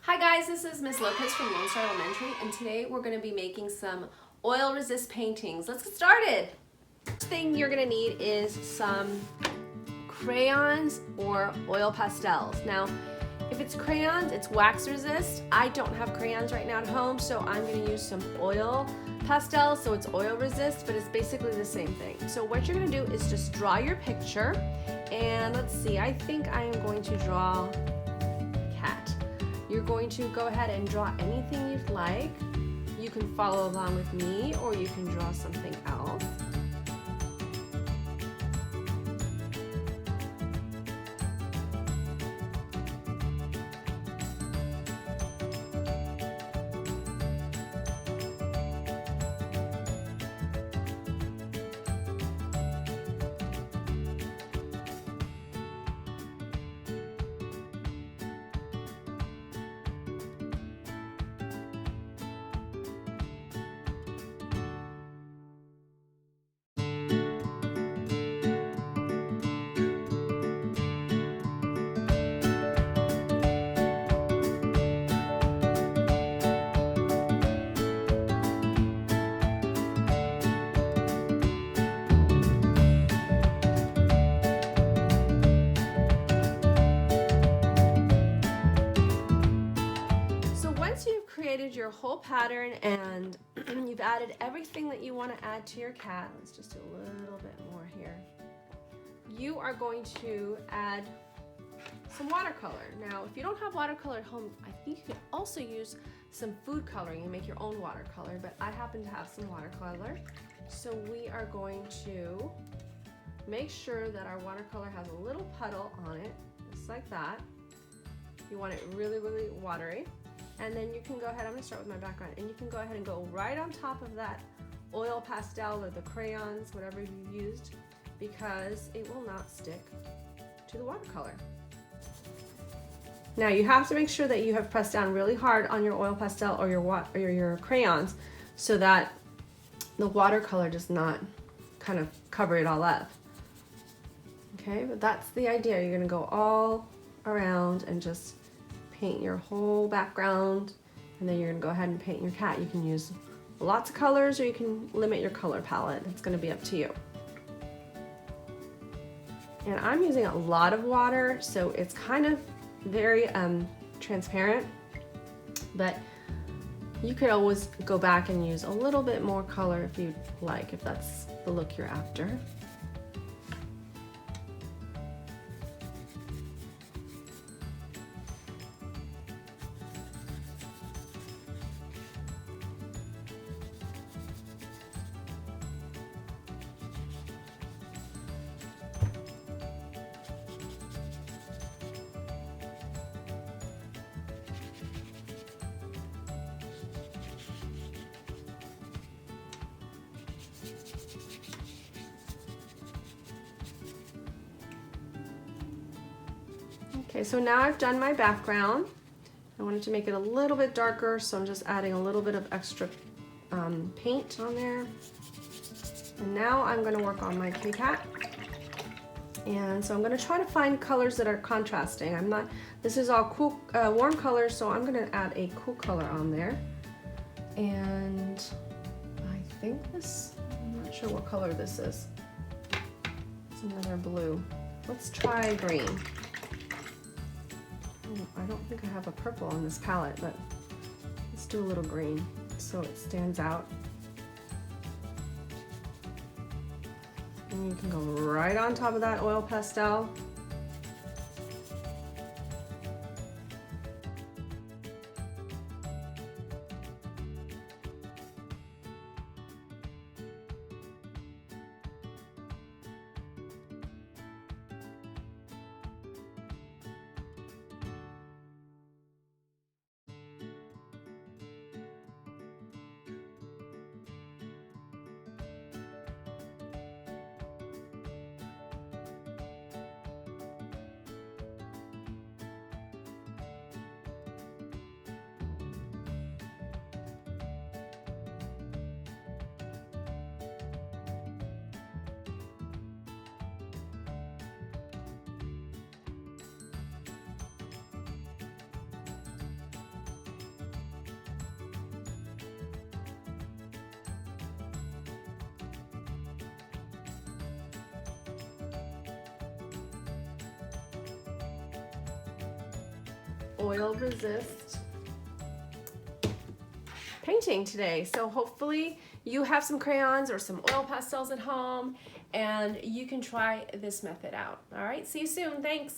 Hi guys, this is Ms. Lopez from Lone Star Elementary, and today we're going to be making some oil resist paintings. Let's get started. First thing you're going to need is some crayons or oil pastels. Now, if it's crayons, it's wax resist. I don't have crayons right now at home, so I'm going to use some oil pastels, so it's oil resist, but it's basically the same thing. So what you're going to do is just draw your picture, and let's see, I think I am going to draw a cat. You're going to go ahead and draw anything you'd like. You can follow along with me, or you can draw something else. Once you've created your whole pattern and you've added everything that you want to add to your cat, let's just do a little bit more here. You are going to add some watercolor. Now, if you don't have watercolor at home, I think you can also use some food coloring and make your own watercolor, but I happen to have some watercolor. So we are going to make sure that our watercolor has a little puddle on it, just like that. You want it really, really watery. And then you can go ahead, I'm going to start with my background, and you can go ahead and go right on top of that oil pastel or the crayons, whatever you used, because it will not stick to the watercolor. Now you have to make sure that you have pressed down really hard on your oil pastel or your crayons so that the watercolor does not kind of cover it all up. Okay, but that's the idea. You're going to go all around and just paint your whole background, and then you're going to go ahead and paint your cat. You can use lots of colors or you can limit your color palette. It's going to be up to you. And I'm using a lot of water, so it's kind of very transparent, but you could always go back and use a little bit more color if you'd like, if that's the look you're after. Okay, so now I've done my background. I wanted to make it a little bit darker, so I'm just adding a little bit of extra paint on there. And now I'm going to work on my kitty cat. And so I'm going to try to find colors that are contrasting. This is all cool, warm colors, so I'm going to add a cool color on there. And I think I'm not sure what color this is. It's another blue. Let's try green. I don't think I have a purple on this palette, but let's do a little green so it stands out. And you can go right on top of that oil pastel. soil resist painting today. So hopefully you have some crayons or some oil pastels at home and you can try this method out. All right, see you soon. Thanks.